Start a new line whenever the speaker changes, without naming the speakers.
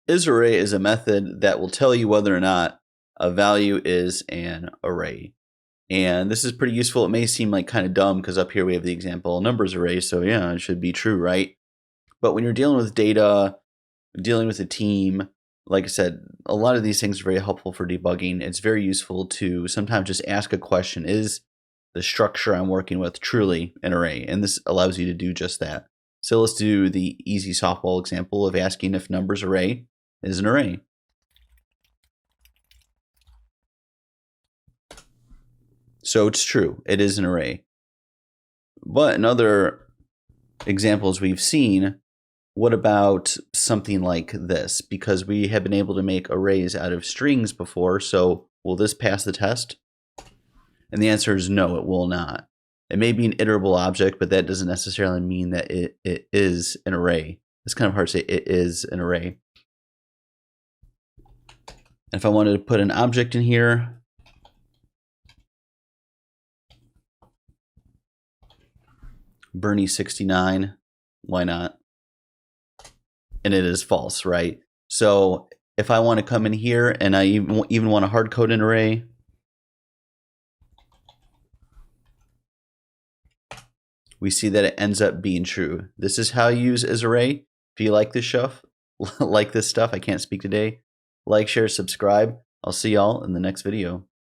isArray is a method that will tell you whether or not a value is an array. And this is pretty useful. It may seem like kind of dumb because up here we have the example numbers array, so yeah, it should be true, right? But when you're dealing with data, dealing with a team, like I said, a lot of these things are very helpful for debugging. It's very useful to sometimes just ask a question, is the structure I'm working with truly an array? And this allows you to do just that. So let's do the easy softball example of asking if numbers array is an array. So it's true, it is an array. But in other examples we've seen, what about something like this? Because we have been able to make arrays out of strings before, so will this pass the test? And the answer is no, it will not. It may be an iterable object, but that doesn't necessarily mean that it is an array. It's kind of hard to say it is an array. And if I wanted to put an object in here, Bernie69, why not? And it is false, right? So if I want to come in here and I even want to hard code an array, we see that it ends up being true. This is how you use isArray. If you like this stuff, I can't speak today. Like, share, subscribe. I'll see y'all in the next video.